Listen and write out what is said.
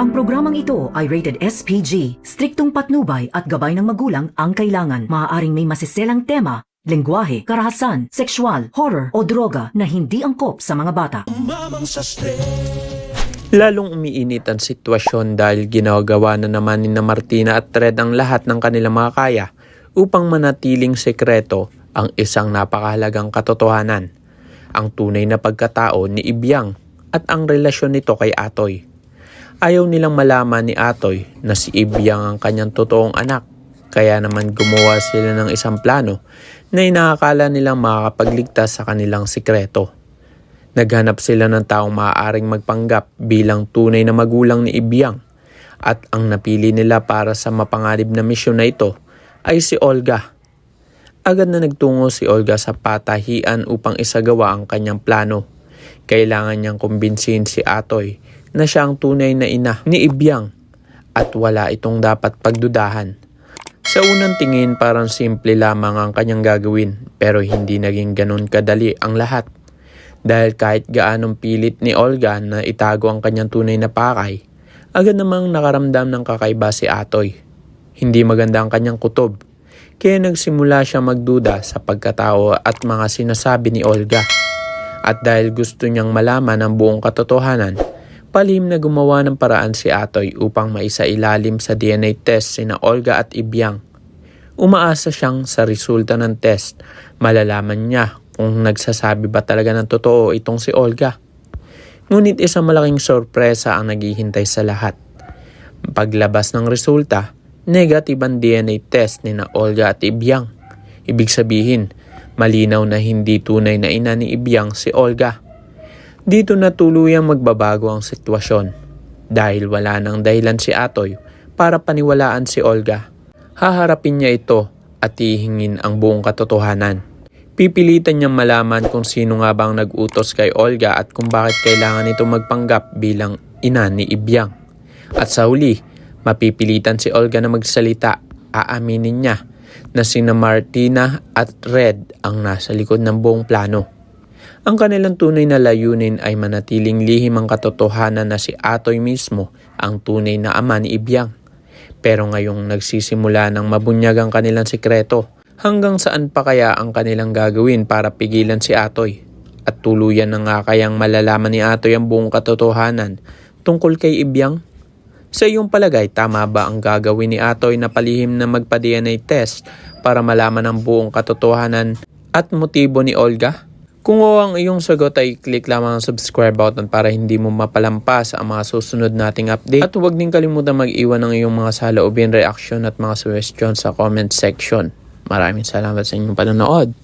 Ang programang ito ay rated SPG. Striktong patnubay at gabay ng magulang ang kailangan. Maaaring may masiselang tema, lengguwahe, karahasan, sexual, horror o droga na hindi angkop sa mga bata. Lalong umiinit ang sitwasyon dahil ginagawa na naman ni Martina at Red ang lahat ng kanilang mga kaya upang manatiling sekreto ang isang napakahalagang katotohanan, ang tunay na pagkatao ni Ibyang at ang relasyon nito kay Atoy. Ayaw nilang malaman ni Atoy na si Ibyang ang kanyang totoong anak, kaya naman gumawa sila ng isang plano na inaakala nilang makakapagligtas sa kanilang sikreto. Naghanap sila ng taong maaaring magpanggap bilang tunay na magulang ni Ibyang at ang napili nila para sa mapanganib na misyon na ito ay si Olga. Agad na nagtungo si Olga sa patahian upang isagawa ang kanyang plano. Kailangan niyang kumbinsihin si Atoy na siya ang tunay na ina ni Ibyang at wala itong dapat pagdudahan. Sa unang tingin parang simple lamang ang kanyang gagawin pero hindi naging ganun kadali ang lahat. Dahil kahit gaanong pilit ni Olga na itago ang kanyang tunay na pakay, agad namang nakaramdam ng kakaiba si Atoy. Hindi maganda ang kanyang kutob, kaya nagsimula siya magduda sa pagkatao at mga sinasabi ni Olga. At dahil gusto niyang malaman ang buong katotohanan, palihim na gumawa ng paraan si Atoy upang maisailalim sa DNA test sina Olga at Ibyang. Umaasa siyang sa resulta ng test, malalaman niya kung nagsasabi ba talaga ng totoo itong si Olga. Ngunit isang malaking sorpresa ang naghihintay sa lahat. Paglabas ng resulta, negative ang DNA test ni na Olga at Ibyang. Ibig sabihin, malinaw na hindi tunay na ina ni Ibyang si Olga. Dito na tuluyang magbabago ang sitwasyon. Dahil wala nang dahilan si Atoy para paniwalaan si Olga. Haharapin niya ito at hihingin ang buong katotohanan. Pipilitan niyang malaman kung sino nga bang nag-utos kay Olga at kung bakit kailangan ito magpanggap bilang ina ni Ibyang. At sa huli, mapipilitan si Olga na magsalita. Aaminin niya na sina Martina at Red ang nasa likod ng buong plano. Ang kanilang tunay na layunin ay manatiling lihim ang katotohanan na si Atoy mismo ang tunay na ama ni Ibyang. Pero ngayong nagsisimula ng mabunyag ang kanilang sikreto, hanggang saan pa kaya ang kanilang gagawin para pigilan si Atoy? At tuluyan na nga kayang malalaman ni Atoy ang buong katotohanan tungkol kay Ibyang? Sa iyong palagay, tama ba ang gagawin ni Atoy na palihim na magpa-DNA test para malaman ang buong katotohanan at motibo ni Olga? Kung oo ang iyong sagot ay click lamang ang subscribe button para hindi mo mapalampas ang mga susunod nating update. At huwag din kalimutan mag-iwan ng iyong mga saloobin, reaction at mga suggestion sa comment section. Maraming salamat sa inyong panonood.